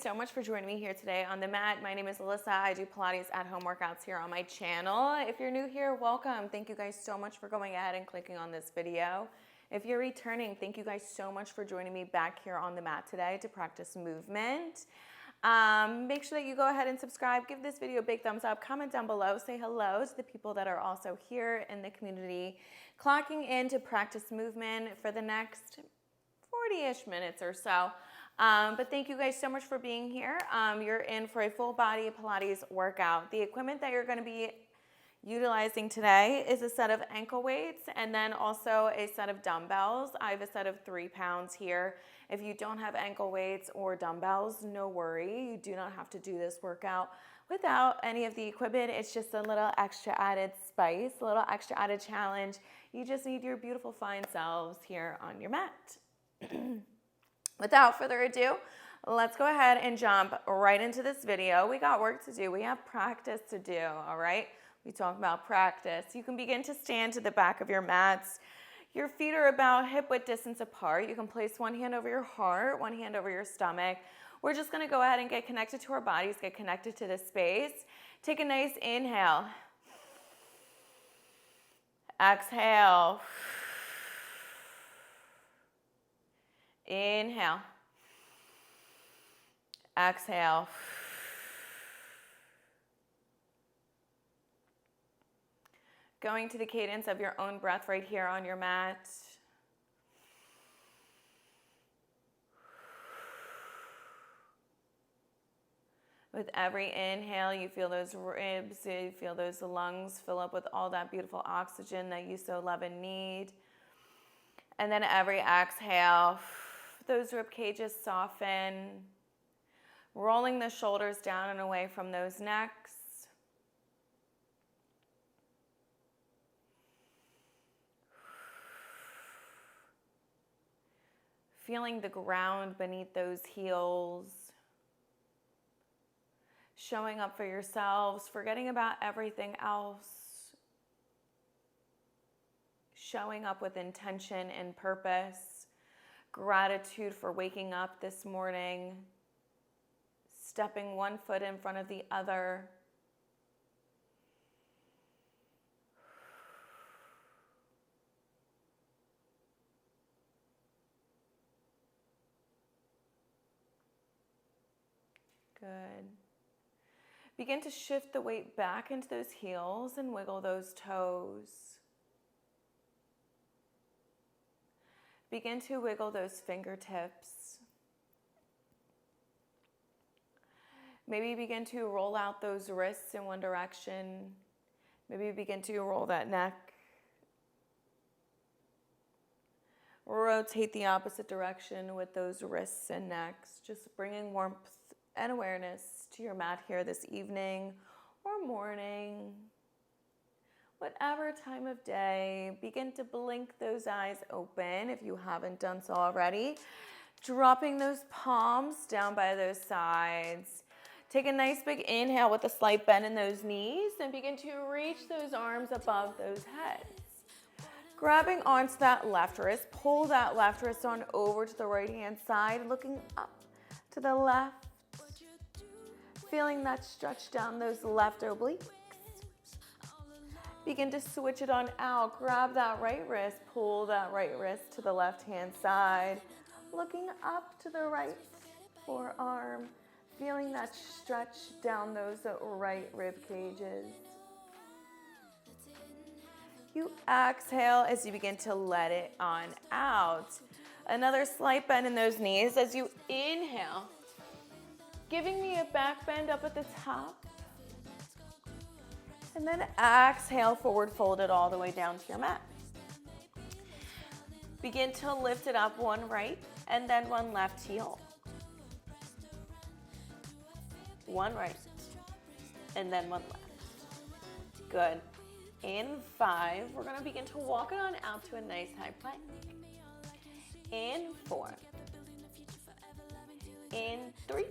so much for joining me here today on the mat. My name is Alyssa. I do Pilates at home workouts here on my channel. If you're new here, welcome. Thank you guys so much for going ahead and clicking on this video. If you're returning, thank you guys so much for joining me back here on the mat today to practice movement. Make sure that you go ahead and subscribe. Give this video a big thumbs up. Comment down below. Say hello to the people that are also here in the community, clocking in to practice movement for the next 40-ish minutes or so. But thank you guys so much for being here. You're in for a full body Pilates workout. The equipment that you're going to be utilizing today is a set of ankle weights and then also a set of dumbbells. I have a set of 3 pounds here. If you don't have ankle weights or dumbbells, no worry. You do not have to do this workout without any of the equipment. It's just a little extra added spice, a little extra added challenge. You just need your beautiful fine selves here on your mat. Without further ado, let's go ahead and jump right into this video. We got work to do. We have practice to do, all right? We talk about practice. You can begin to stand to the back of your mats. Your feet are about hip width distance apart. You can place one hand over your heart, one hand over your stomach. We're just gonna go ahead and get connected to our bodies, get connected to this space. Take a nice inhale. Exhale. Inhale. Exhale. Going to the cadence of your own breath right here on your mat. With every inhale, you feel those ribs, you feel those lungs fill up with all that beautiful oxygen that you so love and need. And then every exhale, those rib cages soften, rolling the shoulders down and away from those necks. Feeling the ground beneath those heels. Showing up for yourselves, forgetting about everything else. Showing up with intention and purpose. Gratitude for waking up this morning, stepping one foot in front of the other. Good. Begin to shift the weight back into those heels and wiggle those toes. Begin to wiggle those fingertips. Maybe begin to roll out those wrists in one direction. Maybe begin to roll that neck. Rotate the opposite direction with those wrists and necks, just bringing warmth and awareness to your mat here this evening or morning. Whatever time of day, begin to blink those eyes open if you haven't done so already. Dropping those palms down by those sides. Take a nice big inhale with a slight bend in those knees and begin to reach those arms above those heads. Grabbing onto that left wrist, pull that left wrist on over to the right hand side, looking up to the left. Feeling that stretch down those left obliques. Begin to switch it on out. Grab that right wrist, pull that right wrist to the left-hand side. Looking up to the right forearm. Feeling that stretch down those right rib cages. You exhale as you begin to let it on out. Another slight bend in those knees as you inhale. Giving me a back bend up at the top. And then exhale, forward fold it all the way down to your mat. Begin to lift it up, one right and then one left heel. One right and then one left. Good. In 5, we're going to begin to walk it on out to a nice high plank. In 4. In 3.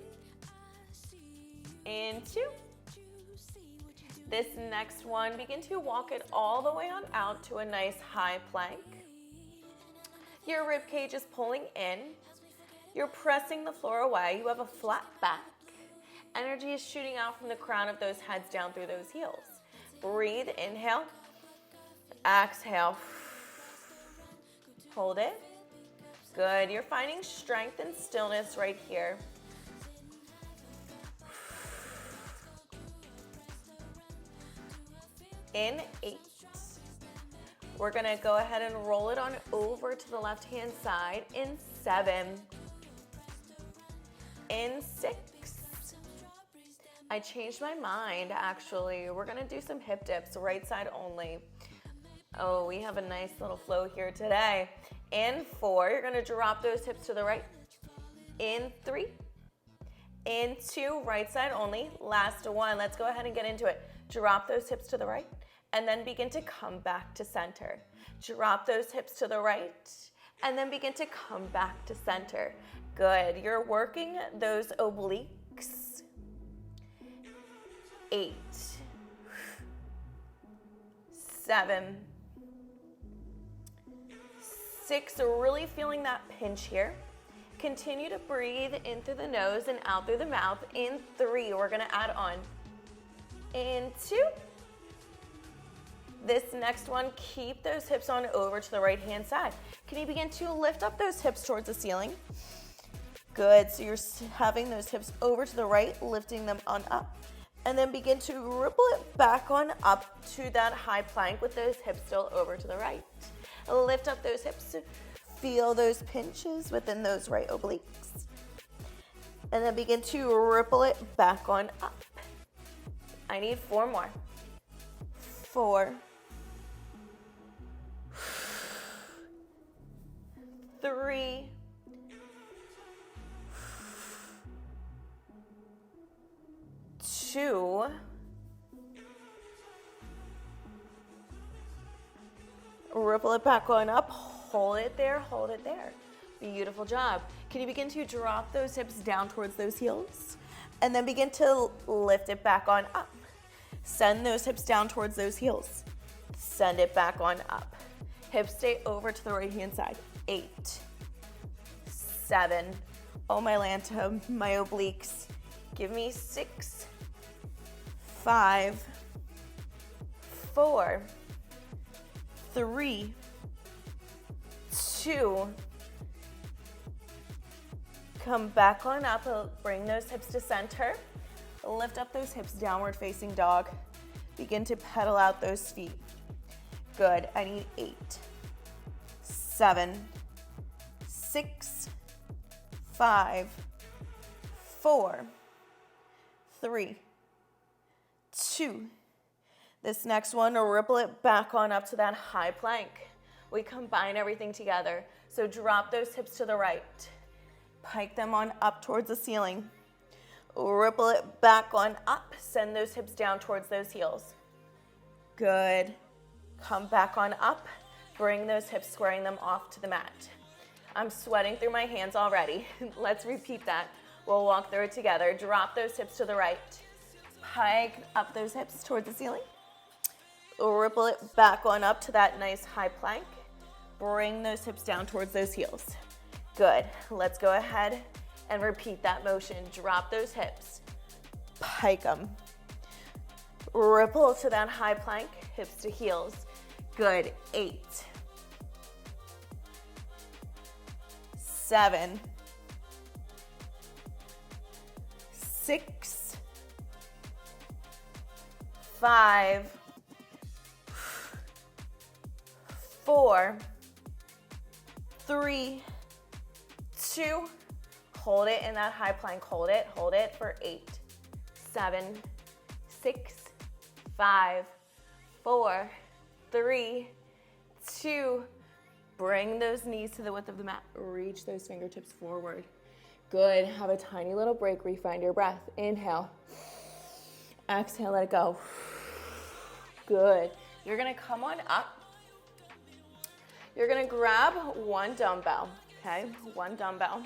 In 2. This next one, begin to walk it all the way on out to a nice high plank. Your rib cage is pulling in. You're pressing the floor away. You have a flat back. Energy is shooting out from the crown of those heads down through those heels. Breathe, inhale, exhale. Hold it. Good. You're finding strength and stillness right here. In 8. We're gonna go ahead and roll it on over to the left-hand side. In 7. In 6. I changed my mind, actually. We're gonna do some hip dips, right side only. Oh, we have a nice little flow here today. In 4, you're gonna drop those hips to the right. In 3. In 2, right side only. Last 1, let's go ahead and get into it. Drop those hips to the right, and then begin to come back to center. Drop those hips to the right, and then begin to come back to center. Good, you're working those obliques. 8, 7, 6, really feeling that pinch here. Continue to breathe in through the nose and out through the mouth. In 3, we're gonna add on. In 2. This next one, keep those hips on over to the right-hand side. Can you begin to lift up those hips towards the ceiling? Good, so you're having those hips over to the right, lifting them on up. And then begin to ripple it back on up to that high plank with those hips still over to the right. Lift up those hips, feel those pinches within those right obliques. And then begin to ripple it back on up. I need 4 more. 4. 3. 2. Ripple it back on up. Hold it there, hold it there. Beautiful job. Can you begin to drop those hips down towards those heels? And then begin to lift it back on up. Send those hips down towards those heels. Send it back on up. Hips stay over to the right-hand side. 8, 7. Oh, my lanta, my obliques. Give me 6, 5, 4, 3, 2. Come back on up, bring those hips to center. Lift up those hips, downward facing dog. Begin to pedal out those feet. Good, I need 8, 7, 6, 5, 4, 3, 2. This next one, ripple it back on up to that high plank. We combine everything together. So drop those hips to the right. Pike them on up towards the ceiling. Ripple it back on up. Send those hips down towards those heels. Good. Come back on up. Bring those hips, squaring them off to the mat. I'm sweating through my hands already. Let's repeat that. We'll walk through it together. Drop those hips to the right. Pike up those hips towards the ceiling. Ripple it back on up to that nice high plank. Bring those hips down towards those heels. Good. Let's go ahead and repeat that motion. Drop those hips. Pike them. Ripple to that high plank, hips to heels. Good. 8, 7, 6, 5, 4, 3, 2. Hold it in that high plank. Hold it for 8, 7, 6, 5, 4, 3, 2. Bring those knees to the width of the mat. Reach those fingertips forward. Good. Have a tiny little break. Refind your breath. Inhale. Exhale, let it go. Good. You're gonna come on up. You're gonna grab one dumbbell, okay? One dumbbell.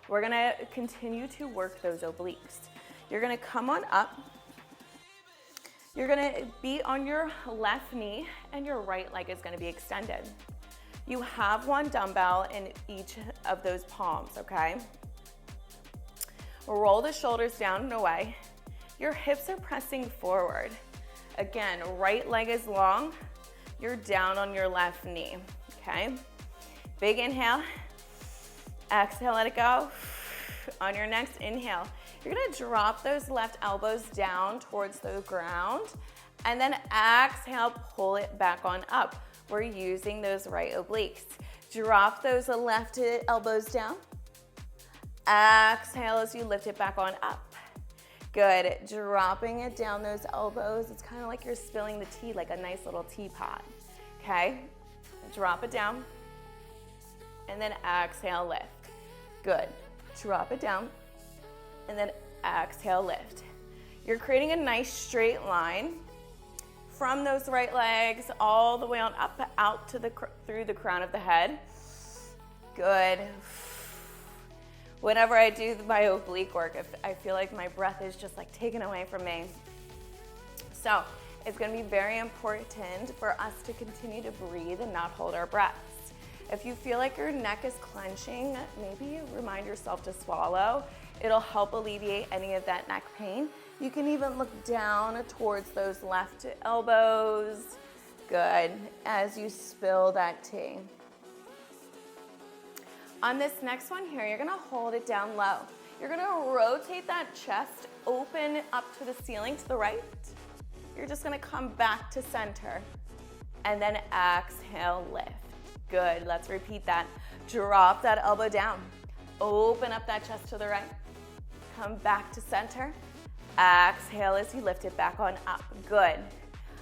We're gonna continue to work those obliques. You're gonna come on up. You're gonna be on your left knee and your right leg is gonna be extended. You have one dumbbell in each of those palms, okay? Roll the shoulders down and away. Your hips are pressing forward. Again, right leg is long. You're down on your left knee, okay? Big inhale. Exhale, let it go. On your next inhale, you're gonna drop those left elbows down towards the ground, and then exhale, pull it back on up. We're using those right obliques. Drop those left elbows down. Exhale as you lift it back on up. Good, dropping it down those elbows. It's kind of like you're spilling the tea, like a nice little teapot, okay? Drop it down, and then exhale, lift. Good, drop it down, and then exhale, lift. You're creating a nice straight line from those right legs all the way on up, out to through the crown of the head. Good. Whenever I do my oblique work, I feel like my breath is just like taken away from me. So it's gonna be very important for us to continue to breathe and not hold our breaths. If you feel like your neck is clenching, maybe remind yourself to swallow. It'll help alleviate any of that neck pain. You can even look down towards those left elbows. Good, as you spill that tea. On this next one here, you're gonna hold it down low. You're gonna rotate that chest open up to the ceiling to the right. You're just gonna come back to center and then exhale, lift. Good, let's repeat that. Drop that elbow down. Open up that chest to the right. Come back to center. Exhale as you lift it back on up. Good.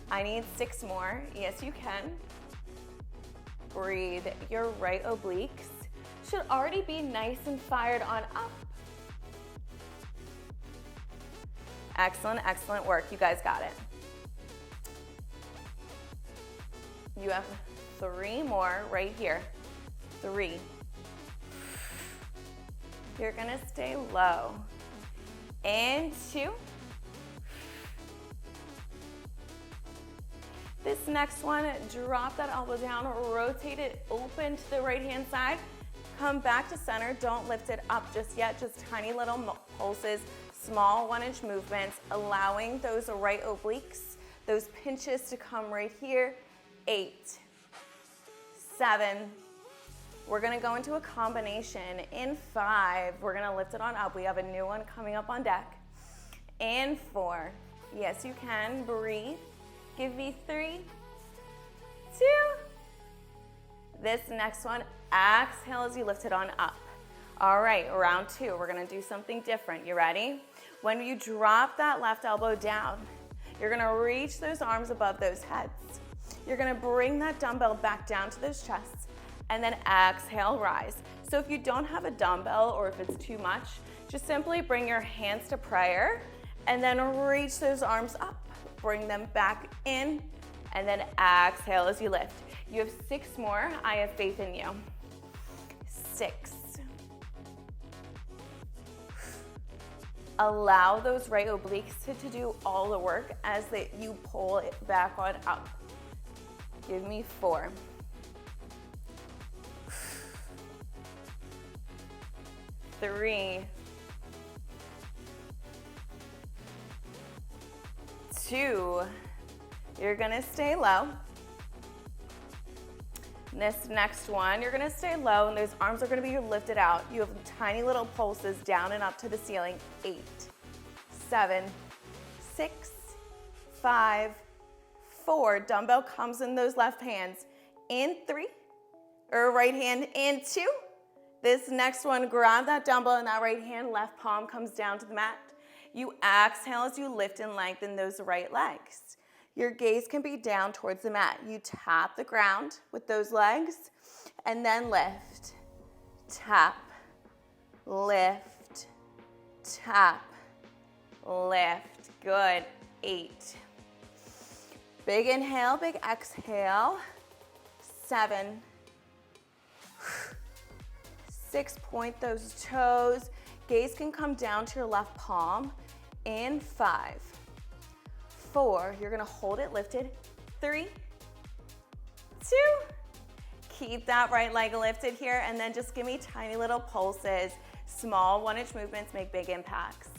I need 6 more. Yes, you can. Breathe. Your right obliques should already be nice and fired on up. Excellent, excellent work. You guys got it. You have 3 more right here. 3. You're gonna stay low. And 2. This next one, drop that elbow down, rotate it open to the right hand side. Come back to center, don't lift it up just yet, just tiny little pulses, small 1-inch movements, allowing those right obliques, those pinches to come right here. 8, 7, we're gonna go into a combination. In 5, we're gonna lift it on up. We have a new one coming up on deck. And 4, yes you can, breathe. Give me 3, 2, this next one, exhale as you lift it on up. All right, round 2, we're gonna do something different. You ready? When you drop that left elbow down, you're gonna reach those arms above those heads. You're gonna bring that dumbbell back down to those chests, and then exhale, rise. So if you don't have a dumbbell or if it's too much, just simply bring your hands to prayer and then reach those arms up. Bring them back in, and then exhale as you lift. You have 6 more. I have faith in you. 6. Allow those right obliques to do all the work as you pull it back on up. Give me 4. 3. 2. You're gonna stay low. This next one, you're gonna stay low and those arms are gonna be lifted out. You have tiny little pulses down and up to the ceiling. 8, 7, 6, 5, 4. Dumbbell comes in those left hands. In 3, or right hand, in 2. This next one, grab that dumbbell in that right hand, left palm comes down to the mat. You exhale as you lift and lengthen those right legs. Your gaze can be down towards the mat. You tap the ground with those legs and then lift, tap, lift, tap, lift. Good. 8. Big inhale, big exhale. 7. 6, point those toes. Gaze can come down to your left palm. In 5, 4, you're gonna hold it lifted. 3, 2, Keep that right leg lifted here, and then just give me tiny little pulses. Small 1-inch movements make big impacts.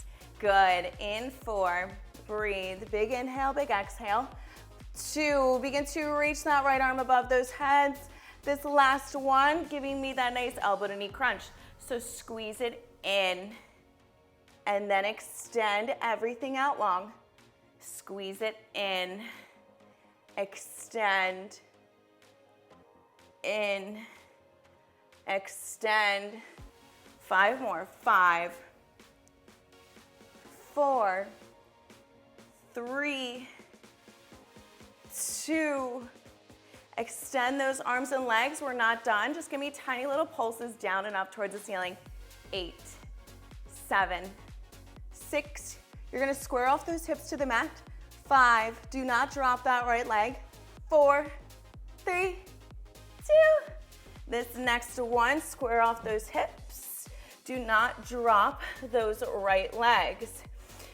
Good. In 4, breathe. Big inhale, big exhale. 2, begin to reach that right arm above those heads. This last one, giving me that nice elbow to knee crunch. So squeeze it in, and then extend everything out long. Squeeze it in, extend, in, extend. 5 more. 5, 4, 3, 2. Extend those arms and legs. We're not done. Just give me tiny little pulses down and up towards the ceiling. 8, 7, 6. You're gonna square off those hips to the mat. 5, do not drop that right leg. 4, 3, 2. This next one, square off those hips. Do not drop those right legs.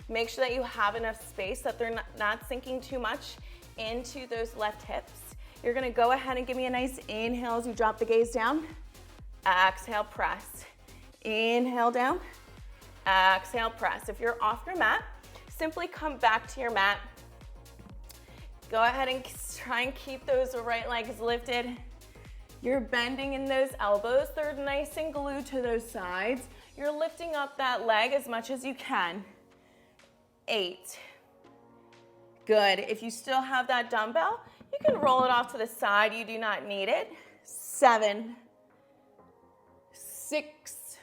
Make sure that you have enough space that they're not sinking too much into those left hips. You're gonna go ahead and give me a nice inhale as you drop the gaze down. Exhale, press. Inhale down. Exhale, press. If you're off your mat, simply come back to your mat. Go ahead and try and keep those right legs lifted. You're bending in those elbows. They're nice and glued to those sides. You're lifting up that leg as much as you can. 8. Good. If you still have that dumbbell, you can roll it off to the side. You do not need it. 7, 6.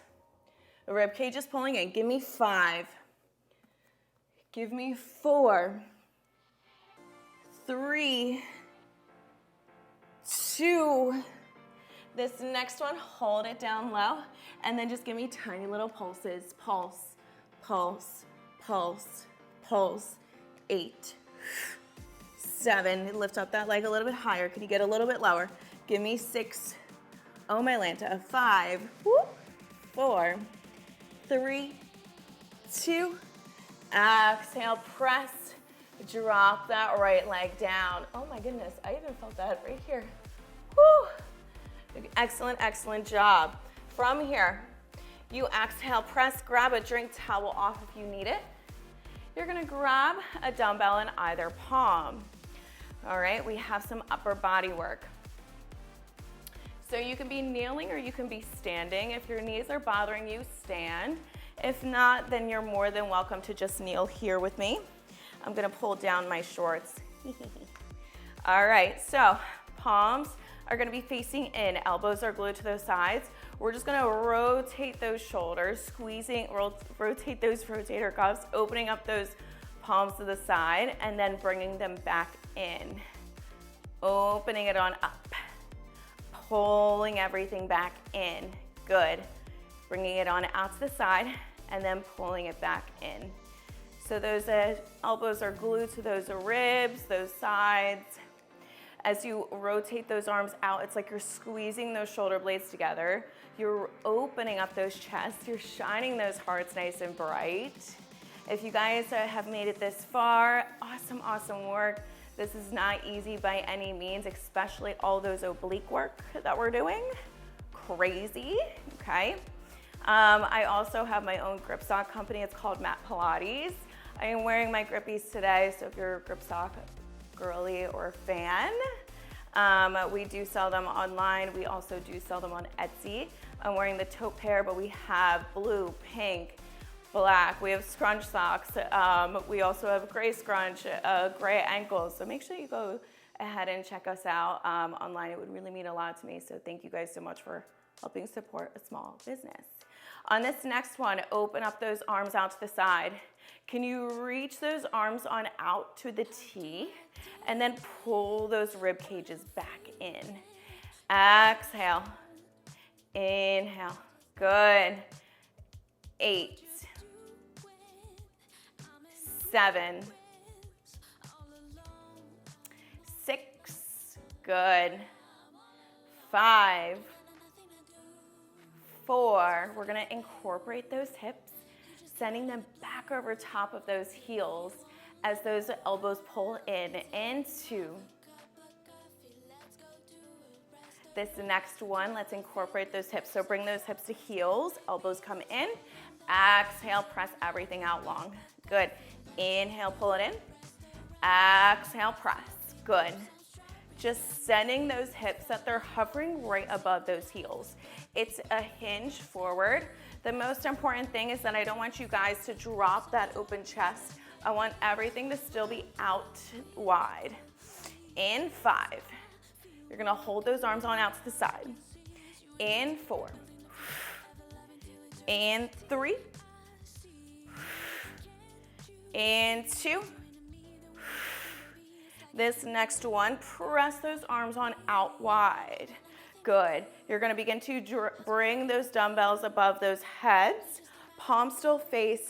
The rib cage is pulling in. Give me 5. Give me 4, 3, 2. This next one, hold it down low, and then just give me tiny little pulses. Pulse, pulse, pulse, pulse. 8, 7. Lift up that leg a little bit higher. Can you get a little bit lower? Give me 6. Oh, my Lanta. 5, 4, 3, 2. Exhale, press. Drop that right leg down. Oh my goodness, I even felt that right here. Woo. Excellent, excellent job. From here, you exhale, press, grab a drink towel off if you need it. You're gonna grab a dumbbell in either palm. All right, we have some upper body work. So you can be kneeling or you can be standing. If your knees are bothering you, stand. If not, then you're more than welcome to just kneel here with me. I'm gonna pull down my shorts. All right, so palms are gonna be facing in. Elbows are glued to those sides. We're just gonna rotate those shoulders, squeezing, rotate those rotator cuffs, opening up those palms to the side, and then bringing them back in. Opening it on up. Pulling everything back in. Good. Bringing it on out to the side, and then pulling it back in. So those elbows are glued to those ribs, those sides. As you rotate those arms out, it's like you're squeezing those shoulder blades together. You're opening up those chests. You're shining those hearts nice and bright. If you guys have made it this far, awesome, awesome work. This is not easy by any means, especially all those oblique work that we're doing. Crazy, okay? I also have my own grip sock company. It's called MAHTE Pilates. I am wearing my grippies today, so if you're a grip sock girly or fan, we do sell them online. We also do sell them on Etsy. I'm wearing the taupe pair, but we have blue, pink, black. We have scrunch socks. We also have gray scrunch, gray ankles. So make sure you go ahead and check us out online. It would really mean a lot to me. So thank you guys so much for helping support a small business. On this next one, open up those arms out to the side. Can you reach those arms on out to the T and then pull those rib cages back in? Exhale. Inhale. Good. 8, 7, 6. Good. 5, 4. We're gonna incorporate those hips, sending them back over top of those heels as those elbows pull in. 2, This next one, let's incorporate those hips. So bring those hips to heels, elbows come in. Exhale, press everything out long. Good. Inhale, pull it in. Exhale, press. Good. Just sending those hips that they're hovering right above those heels. It's a hinge forward. The most important thing is that I don't want you guys to drop that open chest. I want everything to still be out wide. In 5. You're gonna hold those arms on out to the side. In 4. In 3. In 2. This next one, press those arms on out wide. Good. You're gonna begin to bring those dumbbells above those heads. Palms still face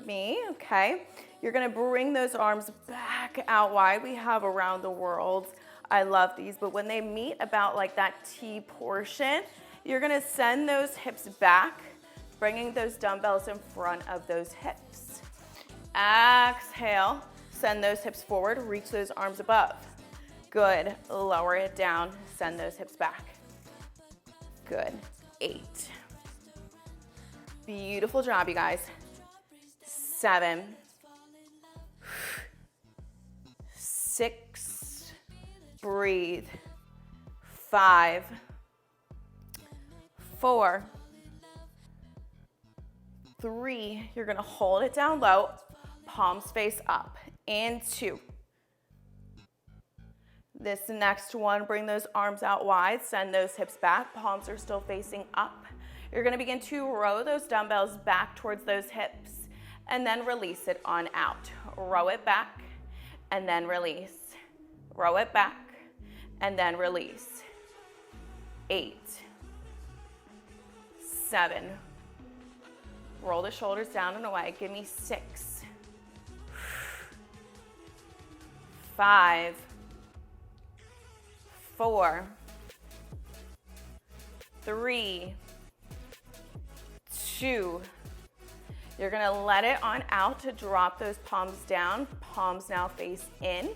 me, okay? You're gonna bring those arms back out wide. We have around the world. I love these, but when they meet about like that T portion, you're gonna send those hips back, bringing those dumbbells in front of those hips. Exhale, send those hips forward, reach those arms above. Good, lower it down, send those hips back. Good, 8. Beautiful job, you guys. 7. 6. Breathe. 5. 4. 3. You're gonna hold it down low, palms face up. And 2. This next one, bring those arms out wide, send those hips back, palms are still facing up. You're gonna begin to row those dumbbells back towards those hips and then release it on out. Row it back and then release. Row it back and then release. 8. 7. Roll the shoulders down and away. Give me 6. 5. 4. 3. 2. You're gonna let it on out to drop those palms down. Palms now face in.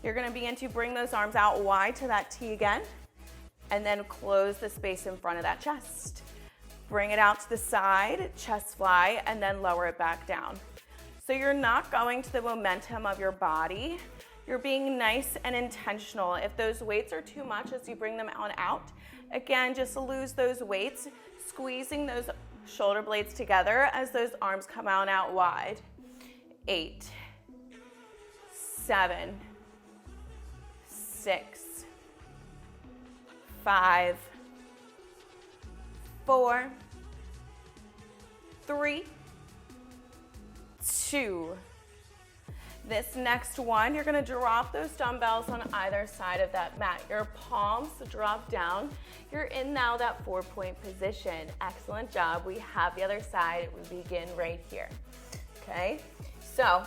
You're gonna begin to bring those arms out wide to that T again, and then close the space in front of that chest. Bring it out to the side, chest fly, and then lower it back down. So you're not going to the momentum of your body. You're being nice and intentional. If those weights are too much as you bring them on out, again, just lose those weights, squeezing those shoulder blades together as those arms come out wide. 8, 7, 6, 5, 4, 3, 2. This next one, you're gonna drop those dumbbells on either side of that mat. Your palms drop down. You're in now that 4-point position. Excellent job. We have the other side. We begin right here, okay? So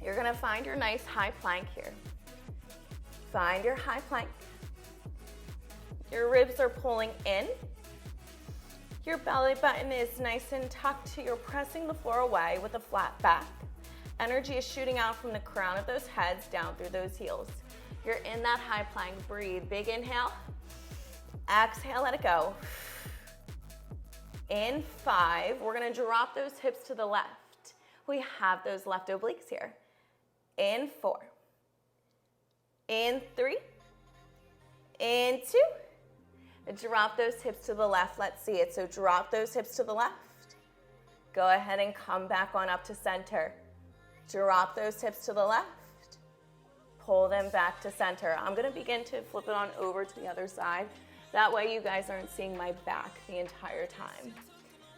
you're gonna find your nice high plank here. Find your high plank. Your ribs are pulling in. Your belly button is nice and tucked. You're pressing the floor away with a flat back. Energy is shooting out from the crown of those heads down through those heels. You're in that high plank. Breathe. Big inhale. Exhale, let it go. In 5, we're gonna drop those hips to the left. We have those left obliques here. In 4. In 3. In 2. Drop those hips to the left. Let's see it. So drop those hips to the left. Go ahead and come back on up to center. Drop those hips to the left. Pull them back to center. I'm gonna begin to flip it on over to the other side. That way you guys aren't seeing my back the entire time.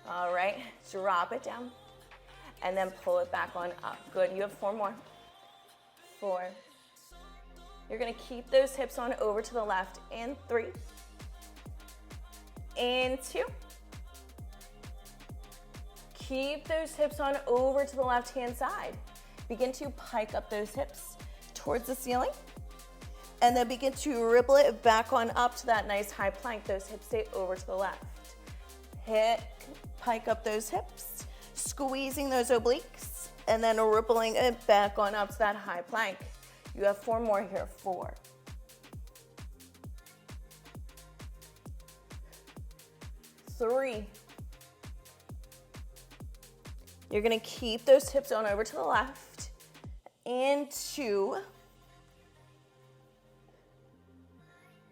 All right, drop it down and then pull it back on up. Good, you have 4 more. 4. You're gonna keep those hips on over to the left. In 3. In 2. Keep those hips on over to the left-hand side. Begin to pike up those hips towards the ceiling. And then begin to ripple it back on up to that nice high plank. Those hips stay over to the left. Pike up those hips, squeezing those obliques, and then rippling it back on up to that high plank. You have 4 more here. 4. 3. You're gonna keep those hips on over to the left. And 2.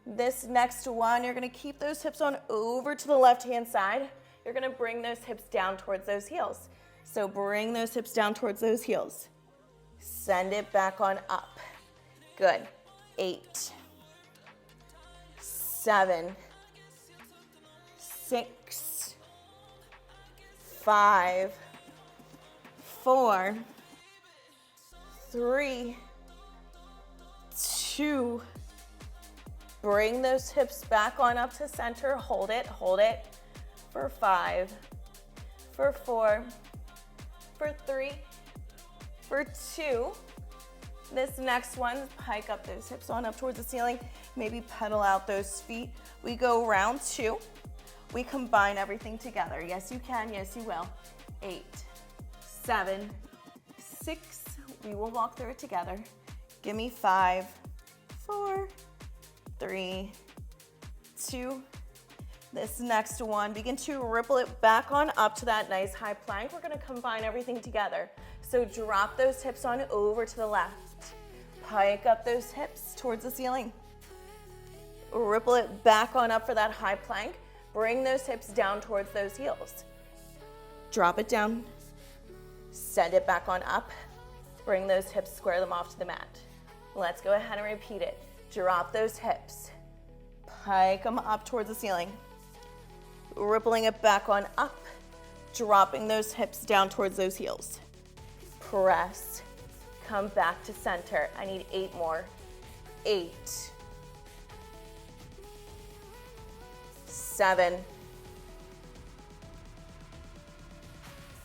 This next one, you're gonna keep those hips on over to the left-hand side. You're gonna bring those hips down towards those heels. So bring those hips down towards those heels. Send it back on up. Good. 8, 7, 6, 5, 4, 3, 2. Bring those hips back on up to center. Hold it for 5, for 4, for 3, for 2. This next one, hike up those hips on up towards the ceiling. Maybe pedal out those feet. We go round 2. We combine everything together. Yes, you can. Yes, you will. 8, 7, 6. We will walk through it together. Give me 5, 4, 3, 2. This next one, begin to ripple it back on up to that nice high plank. We're gonna combine everything together. So drop those hips on over to the left. Pike up those hips towards the ceiling. Ripple it back on up for that high plank. Bring those hips down towards those heels. Drop it down. Send it back on up. Bring those hips, square them off to the mat. Let's go ahead and repeat it. Drop those hips. Pike them up towards the ceiling. Rippling it back on up. Dropping those hips down towards those heels. Press. Come back to center. I need 8 more. 8, 7,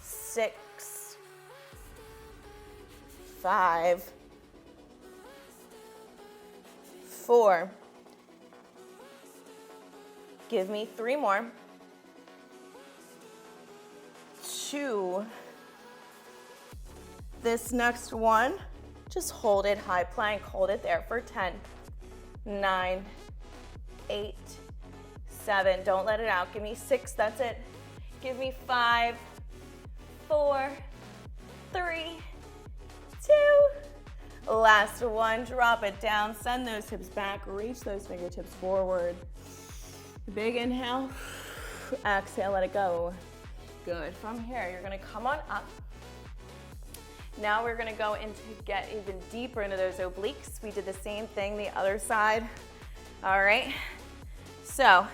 6, 5, 4. Give me 3 more. 2. This next one, just hold it high plank, hold it there for 10, 9, 8, 7, don't let it out. Give me 6, that's it. Give me 5, 4, 3, 2. Last one, drop it down, send those hips back, reach those fingertips forward. Big inhale, exhale, let it go. Good, from here, you're gonna come on up. Now we're gonna go into get even deeper into those obliques. We did the same thing the other side. All right, so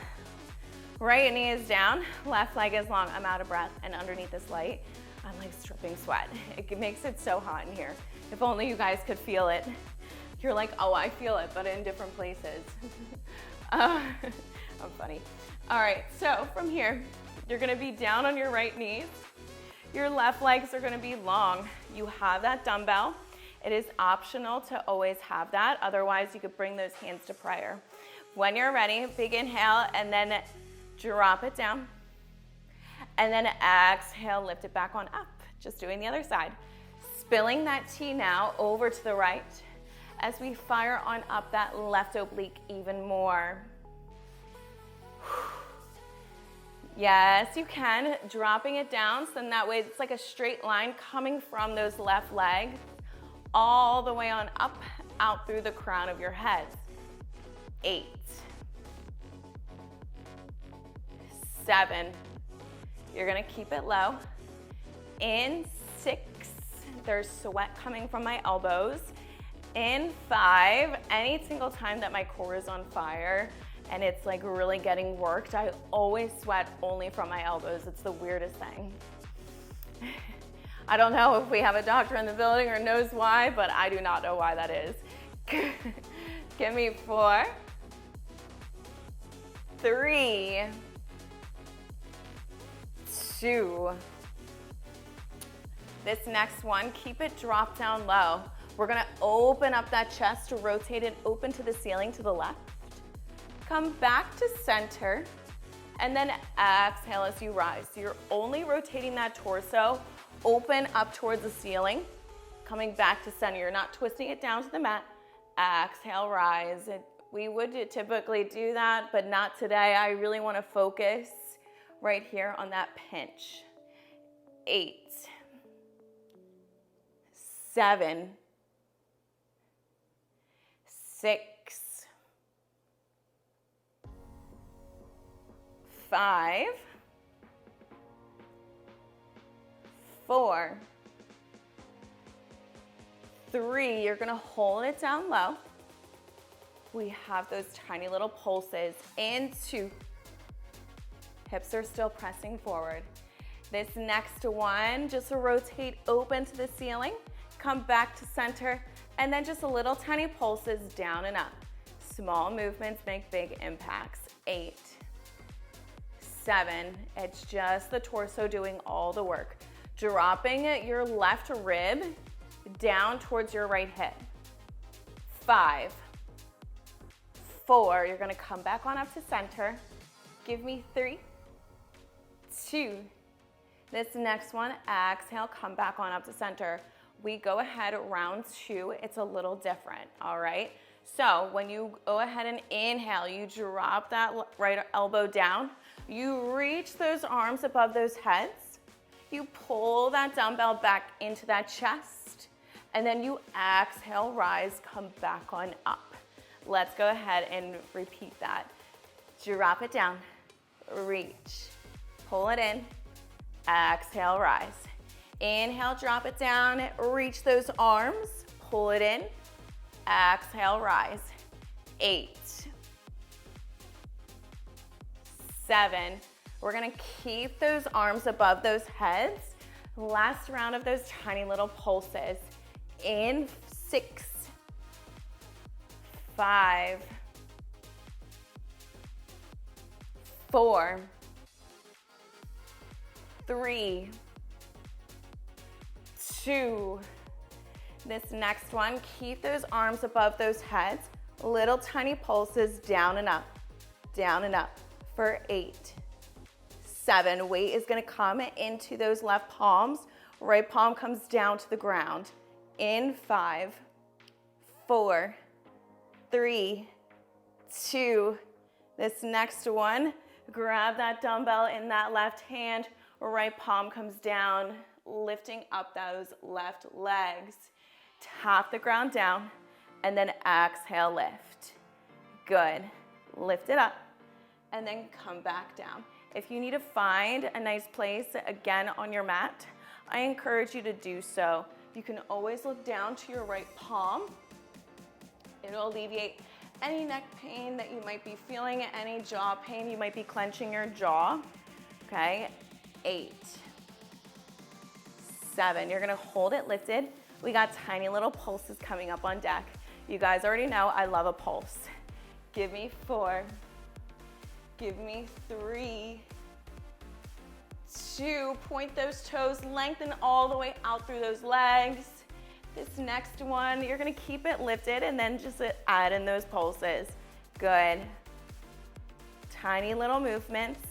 right knee is down, left leg is long. I'm out of breath, and underneath this light, I'm like dripping sweat. It makes it so hot in here. If only you guys could feel it. You're like, oh, I feel it, but in different places. I'm funny. All right, so from here, you're gonna be down on your right knees. Your left legs are gonna be long. You have that dumbbell. It is optional to always have that. Otherwise, you could bring those hands to prayer. When you're ready, big inhale, and then drop it down. And then exhale, lift it back on up. Just doing the other side. Spilling that T now over to the right as we fire on up that left oblique even more. Yes, you can. Dropping it down, so that way it's like a straight line coming from those left legs all the way on up, out through the crown of your head. 8, 7. You're gonna keep it low. In 6. There's sweat coming from my elbows. In 5. Any single time that my core is on fire and it's like really getting worked, I always sweat only from my elbows. It's the weirdest thing. I don't know if we have a doctor in the building or knows why, but I do not know why that is. Give me 4, 3, 2. This next one, keep it dropped down low. We're gonna open up that chest, rotate it open to the ceiling to the left. Come back to center, and then exhale as you rise. So you're only rotating that torso, open up towards the ceiling, coming back to center. You're not twisting it down to the mat. Exhale, rise. We would typically do that, but not today. I really wanna focus right here on that pinch. 8, 7, 6, 5, 4, 3, you're gonna hold it down low. We have those tiny little pulses, and 2. Hips are still pressing forward. This next one, just rotate open to the ceiling, come back to center, and then just a little tiny pulses down and up. Small movements make big impacts. 8, 7, it's just the torso doing all the work. Dropping your left rib down towards your right hip. 5, 4, you're gonna come back on up to center. Give me 3, 2, this next one, exhale, come back on up to center. We go ahead, round 2, it's a little different, all right? So when you go ahead and inhale, you drop that right elbow down, you reach those arms above those heads, you pull that dumbbell back into that chest, and then you exhale, rise, come back on up. Let's go ahead and repeat that. Drop it down, reach, pull it in, exhale, rise. Inhale, drop it down, reach those arms, pull it in, exhale, rise. 8, 7, we're gonna keep those arms above those heads. Last round of those tiny little pulses. In 6, 5, 4, 3, 2, this next one, keep those arms above those heads, little tiny pulses down and up for 8, 7, weight is gonna come into those left palms, right palm comes down to the ground, in 5, 4, 3, 2, this next one, grab that dumbbell in that left hand, right palm comes down, lifting up those left legs. Tap the ground down, and then exhale, lift. Good. Lift it up, and then come back down. If you need to find a nice place, again, on your mat, I encourage you to do so. You can always look down to your right palm. It'll alleviate any neck pain that you might be feeling, any jaw pain, you might be clenching your jaw. Okay, 8, 7, you're gonna hold it lifted. We got tiny little pulses coming up on deck. You guys already know I love a pulse. Give me 4, give me 3, 2, point those toes, lengthen all the way out through those legs. This next one, you're gonna keep it lifted and then just add in those pulses. Good. Tiny little movements,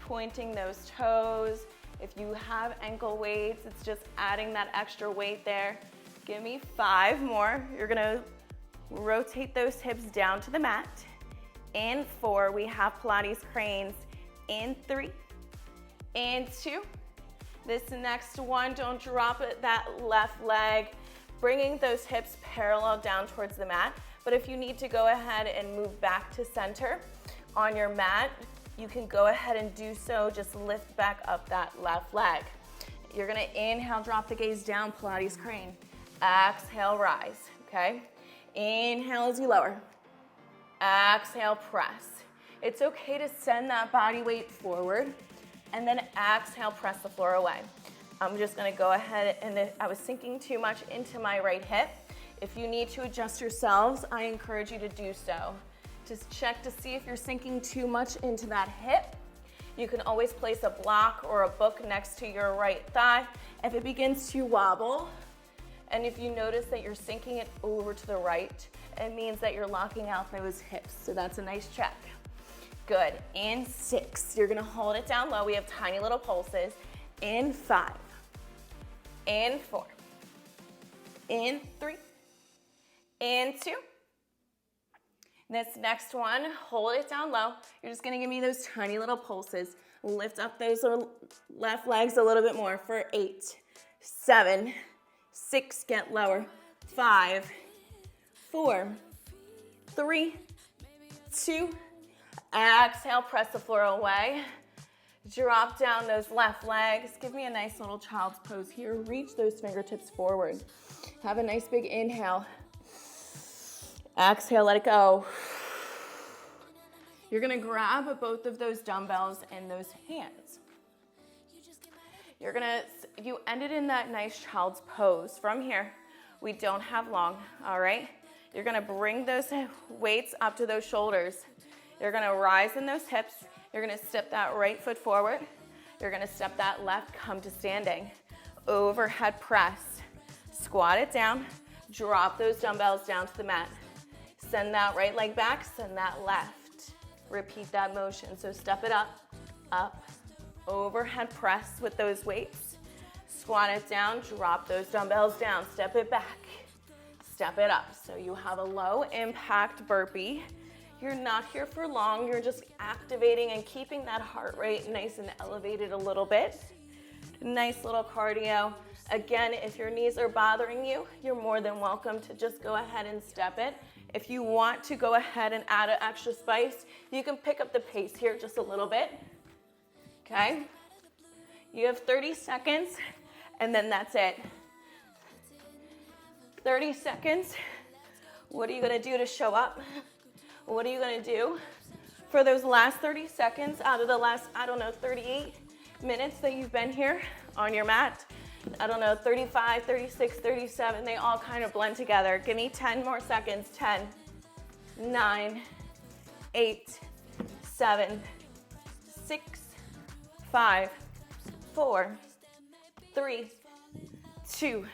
pointing those toes. If you have ankle weights, it's just adding that extra weight there. Give me 5 more. You're gonna rotate those hips down to the mat. In 4, we have Pilates cranes. In 3, in 2. This next one, don't drop it, that left leg, bringing those hips parallel down towards the mat. But if you need to go ahead and move back to center on your mat, you can go ahead and do so. Just lift back up that left leg. You're gonna inhale, drop the gaze down, Pilates crane. Exhale, rise, okay? Inhale as you lower. Exhale, press. It's okay to send that body weight forward, and then exhale, press the floor away. I'm just gonna go ahead, and I was sinking too much into my right hip. If you need to adjust yourselves, I encourage you to do so. Just check to see if you're sinking too much into that hip. You can always place a block or a book next to your right thigh. If it begins to wobble, and if you notice that you're sinking it over to the right, it means that you're locking out those hips. So that's a nice check. Good. In 6, you're gonna hold it down low. We have tiny little pulses. In 5, in 4, in 3, in 2. This next one, hold it down low. You're just gonna give me those tiny little pulses. Lift up those left legs a little bit more for 8, 7, 6, get lower, 5, 4, 3, 2, exhale, press the floor away. Drop down those left legs. Give me a nice little child's pose here. Reach those fingertips forward. Have a nice big inhale. Exhale, let it go. You're gonna grab both of those dumbbells in those hands. You ended in that nice child's pose. From here, we don't have long, all right? You're gonna bring those weights up to those shoulders. You're gonna rise in those hips. You're gonna step that right foot forward. You're gonna step that left, come to standing. Overhead press. Squat it down. Drop those dumbbells down to the mat. Send that right leg back, send that left. Repeat that motion. So step it up, up, overhead press with those weights. Squat it down, drop those dumbbells down, step it back, step it up. So you have a low impact burpee. You're not here for long, you're just activating and keeping that heart rate nice and elevated a little bit. Nice little cardio. Again, if your knees are bothering you, you're more than welcome to just go ahead and step it. If you want to go ahead and add an extra spice, you can pick up the pace here just a little bit, okay? You have 30 seconds, and then that's it. 30 seconds. What are you gonna do to show up? What are you gonna do for those last 30 seconds out of the last, 38 minutes that you've been here on your mat? 35, 36, 37, they all kind of blend together. Give me 10 more seconds. 10, 9, 8, 7, 6, 5, 4, 3, 2.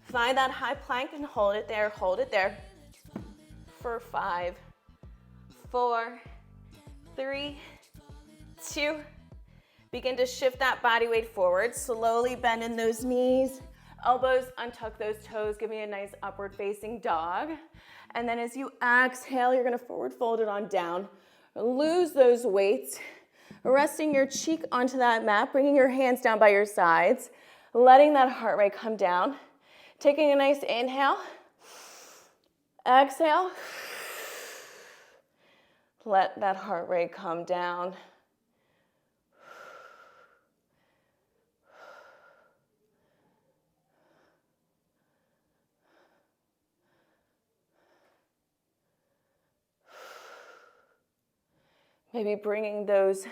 Find that high plank and hold it there, for 5, 4, 3, 2. Begin to shift that body weight forward. Slowly bend in those knees. Elbows, untuck those toes. Give me a nice upward facing dog. And then as you exhale, you're gonna forward fold it on down. Lose those weights. Resting your cheek onto that mat, bringing your hands down by your sides. Letting that heart rate come down. Taking a nice inhale. Exhale. Let that heart rate come down. Maybe bringing those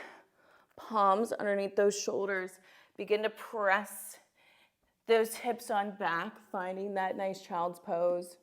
palms underneath those shoulders. Begin to press those hips on back, finding that nice child's pose.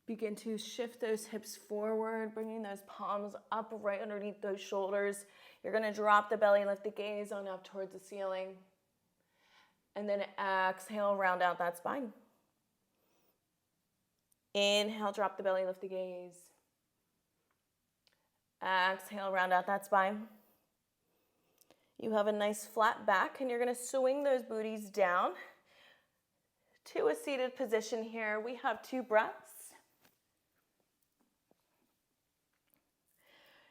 Begin to shift those hips forward, bringing those palms up right underneath those shoulders. You're gonna drop the belly, lift the gaze on up towards the ceiling. And then exhale, round out that spine. Inhale, drop the belly, lift the gaze. Exhale, round out that spine. You have a nice flat back, and you're gonna swing those booties down to a seated position here. We have 2 breaths.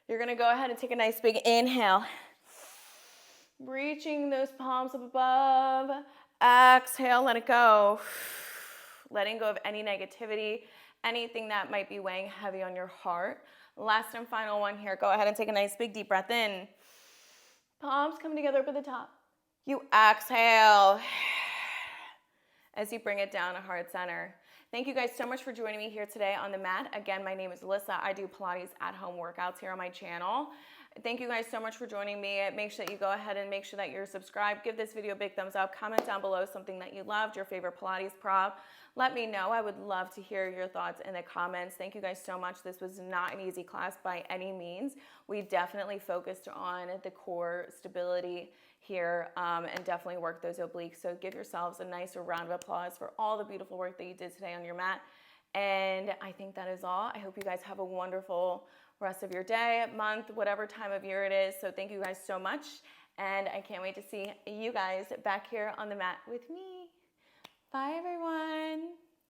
You're gonna go ahead and take a nice big inhale. Reaching those palms up above. Exhale, let it go. Letting go of any negativity, anything that might be weighing heavy on your heart. Last and final one here. Go ahead and take a nice big deep breath in. Palms come together up at the top. You exhale as you bring it down to heart center. Thank you guys so much for joining me here today on the mat. Again, my name is Alyssa. I do Pilates at-home workouts here on my channel. Thank you guys so much for joining me. Make sure that you go ahead and make sure that you're subscribed. Give this video a big thumbs up. Comment down below something that you loved, your favorite Pilates prop. Let me know. I would love to hear your thoughts in the comments. Thank you guys so much. This was not an easy class by any means. We definitely focused on the core stability, here, and definitely work those obliques. So give yourselves a nice round of applause for all the beautiful work that you did today on your mat. And I think that is all. I hope you guys have a wonderful rest of your day, month, whatever time of year it is. So thank you guys so much. And I can't wait to see you guys back here on the mat with me. Bye, everyone.